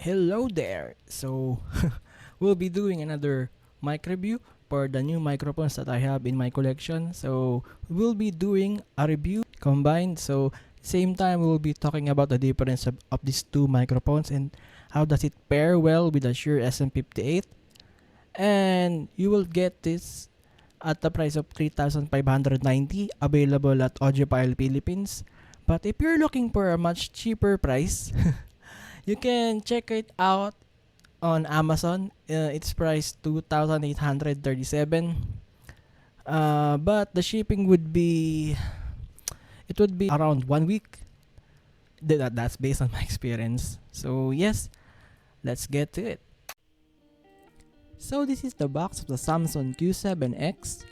Hello there. So we'll be doing another mic review for the new microphones that I have in my collection. So we'll be doing a review combined. So same time we'll be talking about the difference of these two microphones and how does it pair well with the Shure SM58. And you will get this at the price of 3,590 available at Audiophile Philippines. But if you're looking for a much cheaper price, you can check it out on Amazon. It's priced 2,837. But the shipping would be around 1 week. That's based on my experience. So yes, let's get to it. So this is the box of the Samson Q7x.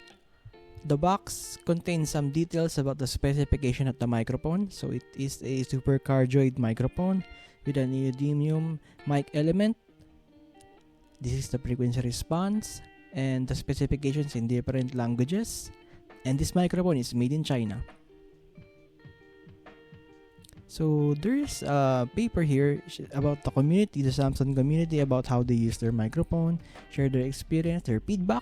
The box contains some details about the specification of the microphone. So it is a supercardioid microphone with a neodymium mic element. This is the frequency response and the specifications in different languages. And this microphone is made in China. So there's a paper here about the community, the Samsung community, about how they use their microphone, share their experience, their feedback,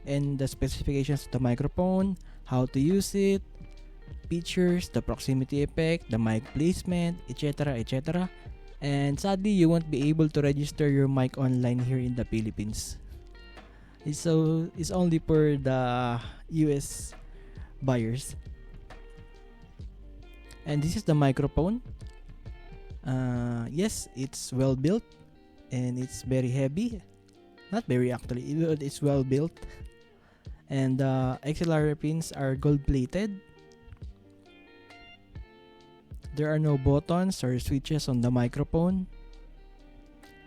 and the specifications of the microphone, how to use it, features, the proximity effect, the mic placement, etc. etc. And sadly, you won't be able to register your mic online here in the Philippines. It's only for the US buyers. And this is the microphone. Yes, it's well built and it's very heavy. Not very actually, it's well built. And the XLR pins are gold plated. There are no buttons or switches on the microphone.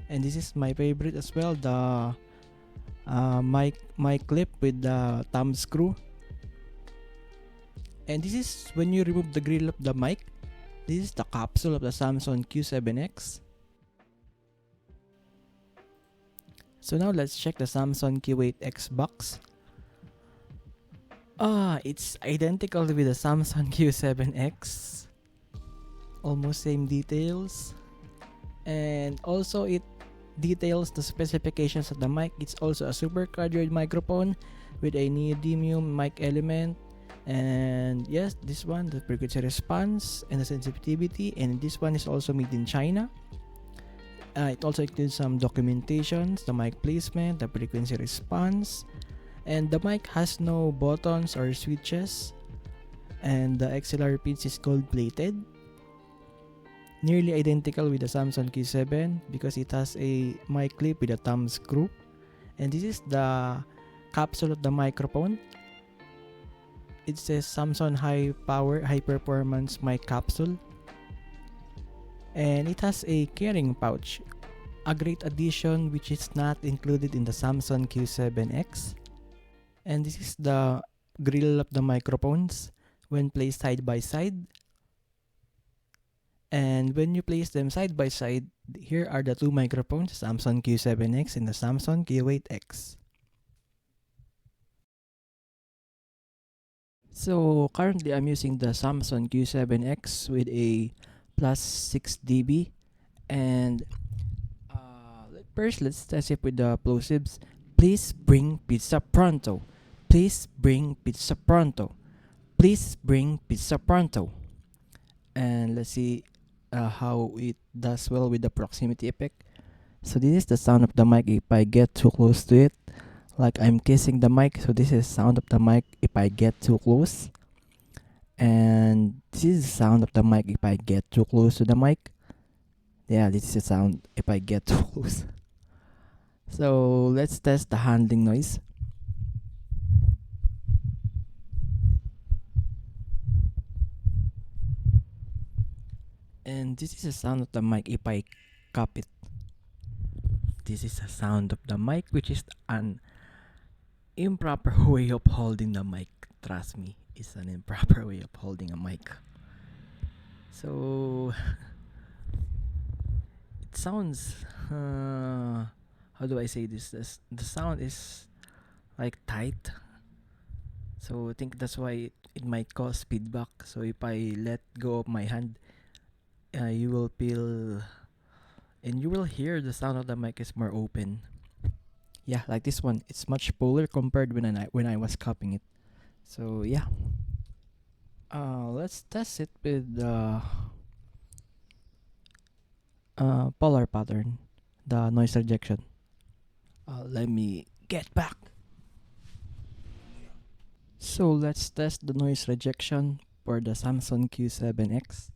And this is my favorite as well, the mic clip with the thumb screw. And this is when you remove the grill of the mic. This is the capsule of the Samson Q7x. So now let's check the Samson Q8x box. It's identical with the Samson Q7x. Almost same details. And also it details the specifications of the mic. It's also a supercardioid microphone with a neodymium mic element. And yes, this one, the frequency response and the sensitivity, and this one is also made in China. It also includes some documentations, the mic placement, the frequency response, and the mic has no buttons or switches, and the XLR pins is gold plated, nearly identical with the Samsung Q7 because it has a mic clip with a thumb screw. And this is the capsule of the microphone. It says Samson high power, high performance mic capsule. And it has a carrying pouch, a great addition which is not included in the Samson Q7x. And this is the grill of the microphones when placed side by side. And when you place them side by side, here are the two microphones, Samson Q7x and the Samson Q8x. So currently I'm using the Samson Q7x with a plus 6 dB. And first let's test it with the plosives. Please bring pizza pronto. Please bring pizza pronto. Please bring pizza pronto. And let's see how it does well with the proximity effect. So this is the sound of the mic if I get too close to it, like I'm kissing the mic. So this is sound of the mic if I get too close, and this is the sound of the mic if I get too close to the mic. Yeah, this is the sound if I get too close. So let's test the handling noise. And this is the sound of the mic if I cup it. This is the sound of the mic, which is an improper way of holding the mic. Trust me, it's an improper way of holding a mic. So it sounds how do I say this? The sound is like tight. So I think that's why it might cause feedback. So if I let go of my hand, you will feel and you will hear the sound of the mic is more open. Yeah, like this one, it's much fuller compared when I was copying it. So yeah, let's test it with the polar pattern, the noise rejection. Let me get back. So let's test the noise rejection for the Samson Q7x.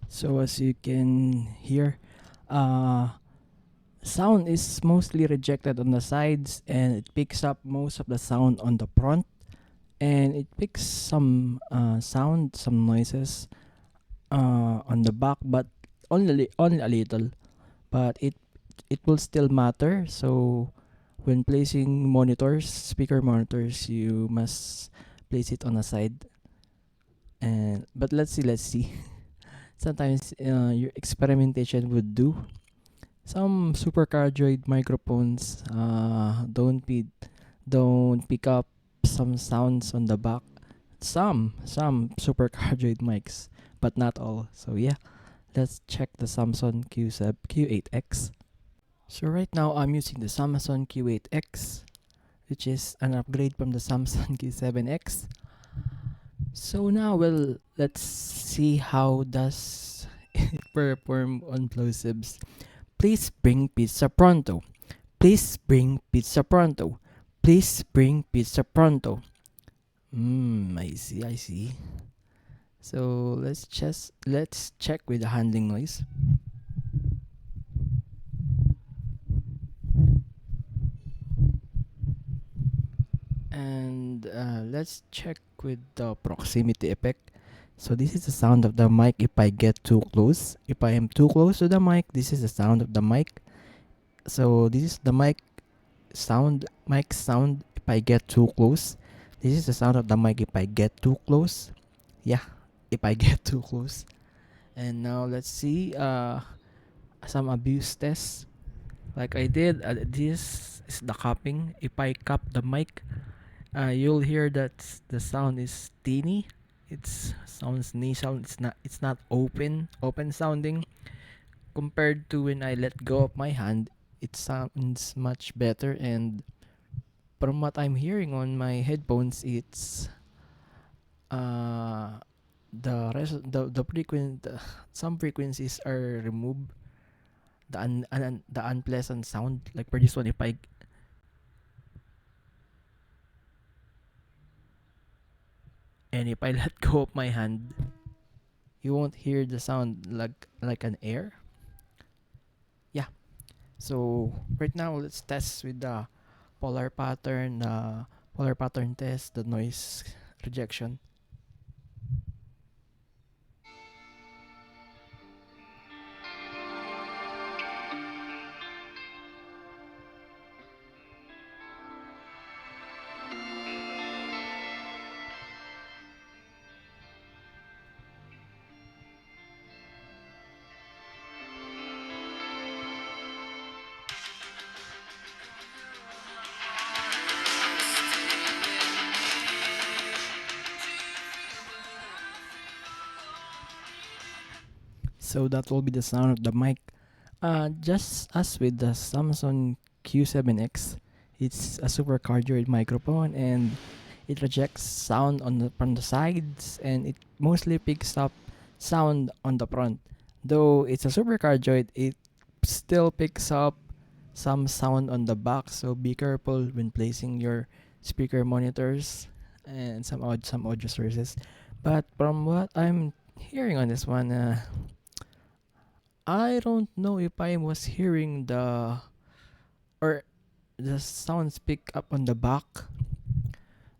So as you can hear, sound is mostly rejected on the sides, and it picks up most of the sound on the front, and it picks some sound, some noises on the back, but only a little. But it will still matter. So when placing monitors, speaker monitors, you must place it on the side. And but let's see. Sometimes your experimentation would do. Some supercardioid microphones don't pick up some sounds on the back. Some supercardioid mics, but not all. So yeah, let's check the Samson Q8x. So right now I'm using the Samson Q8x, which is an upgrade from the Samson Q7x. So now, well, let's see how does it perform on plosives. Please bring pizza pronto. Please bring pizza pronto. Please bring pizza pronto. I see. So let's check with the handling noise. And let's check with the proximity effect. So this is the sound of the mic if I get too close. If I am too close to the mic, this is the sound of the mic. So this is the mic sound if I get too close. This is the sound of the mic if I get too close. Yeah, if I get too close. And now let's see some abuse tests. Like I did, this is the cupping. If I cup the mic, you'll hear that the sound is teeny. It sounds nasal. It's not open sounding. Compared to when I let go of my hand, it sounds much better. And from what I'm hearing on my headphones, it's uh the frequent some frequencies are removed. The unpleasant sound, like for this one, if I let go of my hand, you won't hear the sound like an air. Yeah. So right now let's test with the polar pattern test, the noise rejection. So that will be the sound of the mic. Just as with the Samsung Q7x, it's a supercardioid microphone, and it rejects sound from the sides, and it mostly picks up sound on the front. Though it's a supercardioid, it still picks up some sound on the back. So be careful when placing your speaker monitors and some audio sources. But from what I'm hearing on this one, I don't know if I was hearing or the sounds pick up on the back.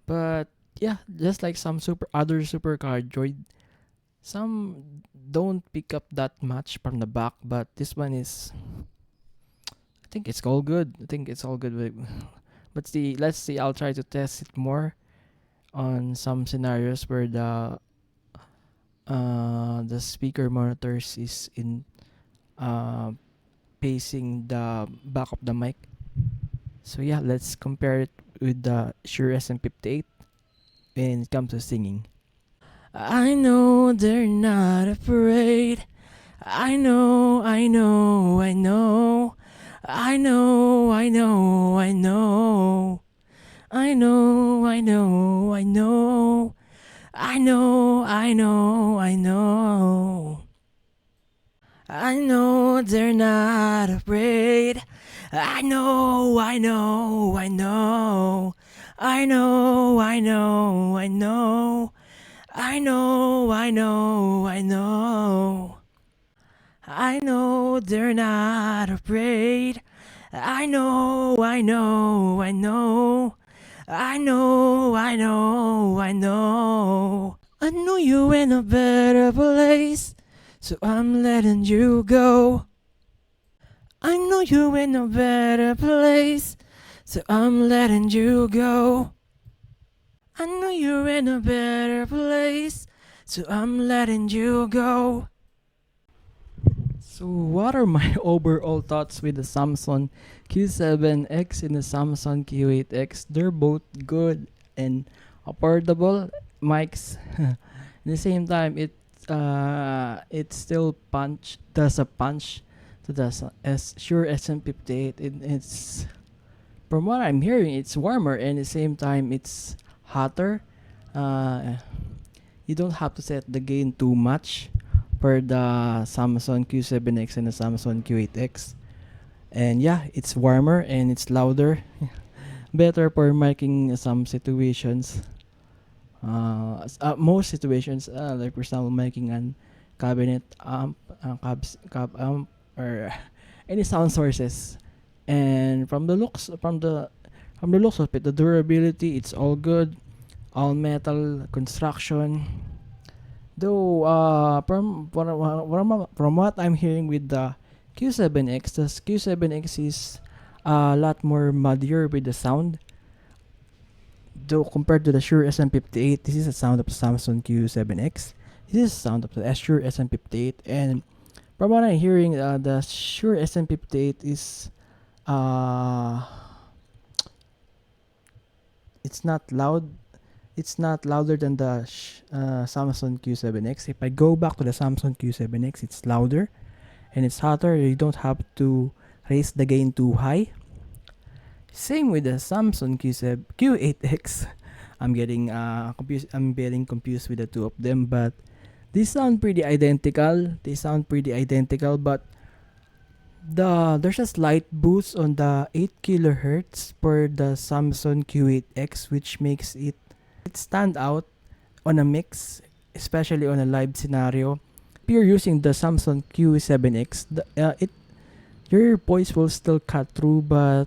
But yeah, just like some supercardioid, Some don't pick up that much from the back, but this one is, I think it's all good. I think it's all good. But see, let's see. I'll try to test it more on some scenarios where the speaker monitors is in uh facing the back of the mic. So yeah, let's compare it with the Shure SM58 when it comes to singing. I know they're not afraid. I know, I know, I know. I know, I know, I know. I know, I know, I know. I know, I know, I know. I know they're not afraid. I know, I know, I know. I know, I know, I know. I know, I know, I know. I know they're not afraid. I know, I know, I know. I know, I know, I know. I know you in a better place, so I'm letting you go. I know you in a better place, so I'm letting you go. I know you're in a better place, so I'm letting you go. So what are my overall thoughts with the Samsung Q7X and the Samsung Q8X? They're both good and affordable mics. At the same time, it still does a punch to the Shure SM58. It's, from what I'm hearing, it's warmer and at the same time it's hotter. Uh, you don't have to set the gain too much for the Samsung Q7X and the Samsung Q8X. And yeah, it's warmer and it's louder. Better for making some situations. Most situations, like for example, making an cabinet amp, cab amp, or any sound sources. And from the looks of it, the durability, it's all good. All metal construction. Though, from what I'm hearing with the Q7X, the Q7X is a lot more muddier with the sound. Though compared to the Shure SM58, this is the sound of the Samsung Q7X. This is the sound of the Shure SM58, and from what I'm hearing, the Shure SM58 is uh, it's not loud. It's not louder than the Samsung Q7X. If I go back to the Samsung Q7X, it's louder and it's hotter. You don't have to raise the gain too high. Same with the Samsung Q8X. I'm getting confused. I'm getting confused with the two of them, but they sound pretty identical. But there's a slight boost on the 8 kilohertz for the Samsung Q8X, which makes it stand out on a mix, especially on a live scenario. If you're using the Samsung Q7X, your voice will still cut through, but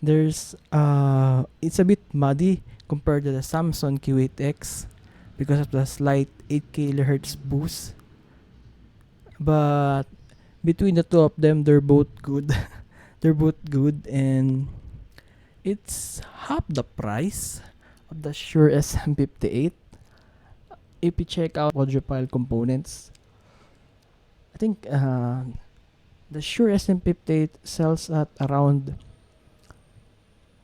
it's a bit muddy compared to the Samsung Q8X because of the slight 8 kilohertz boost. But between the two of them, they're both good. They're both good, and it's half the price of the Shure SM58. If you check out audiophile components, I think the Shure SM58 sells at around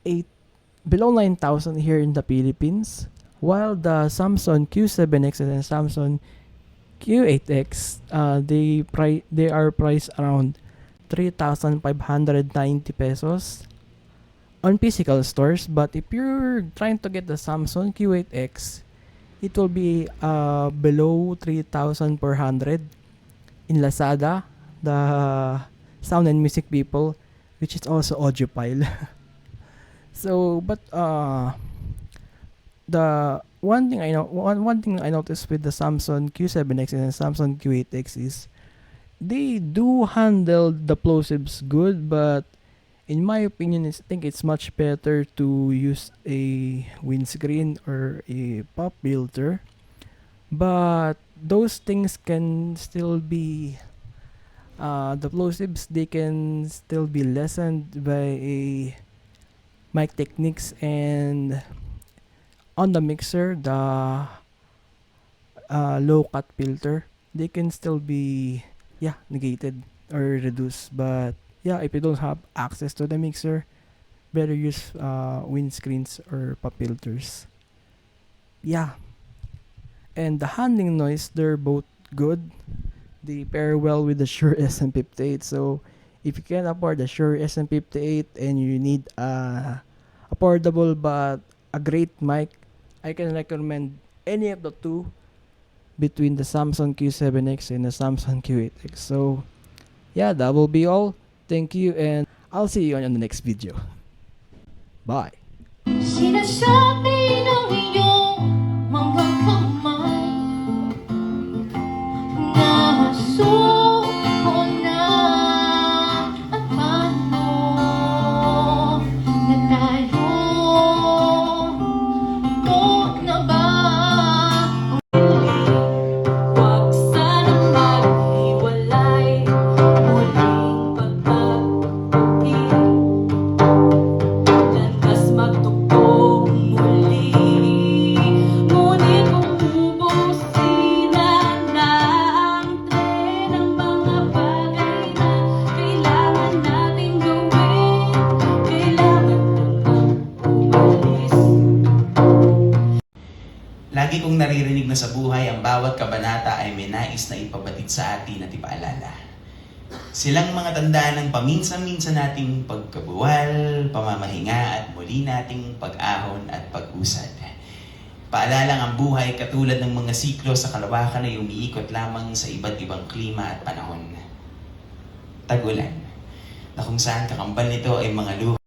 8 below 9,000 here in the Philippines, while the Samsung Q7X and the Samsung Q8X they are priced around 3,590 pesos on physical stores. But if you're trying to get the Samsung Q8X, it will be below 3,400 in Lazada, the sound and music people, which is also audiophile. So, but the one thing I noticed with the Samsung Q7X and the Samsung Q8X is they do handle the plosives good, but in my opinion, I think it's much better to use a windscreen or a pop filter. But those things can still be the plosives, they can still be lessened by a mic techniques, and on the mixer, the low cut filter, they can still be negated or reduced. But yeah, if you don't have access to the mixer, better use windscreens or pop filters. Yeah, and the handling noise, they're both good. They pair well with the Shure SM58. So if you can afford the Shure SM58 and you need a affordable but a great mic, I can recommend any of the two between the Samson Q7x and the Samson Q8x. So yeah, that will be all. Thank you, and I'll see you on the next video. Bye. Sinasabi ng iyong mga kamay na suko na at paano na tayo mo na ba? Huwag sanang maghiwalay, muling pagtagpi, landas magtugtog muli. Ngunit kung ubusin na ang tren ng mga bagay na kailangan nating gawin, kailangan mo nang umalis. Lagi kong naririnig na sa buhay ang bawat kabanata ay may nais na ipabatid sa atin at ipaalala. Silang mga tandaan ng paminsan-minsan nating pagkabuwal, pamamahinga at muli nating pag-ahon at pag-usad. Paalalang ang buhay katulad ng mga siklo sa kalawakan ay umiikot lamang sa iba't ibang klima at panahon. Tag-ulan, na kung saan kakambal nito ay mga luha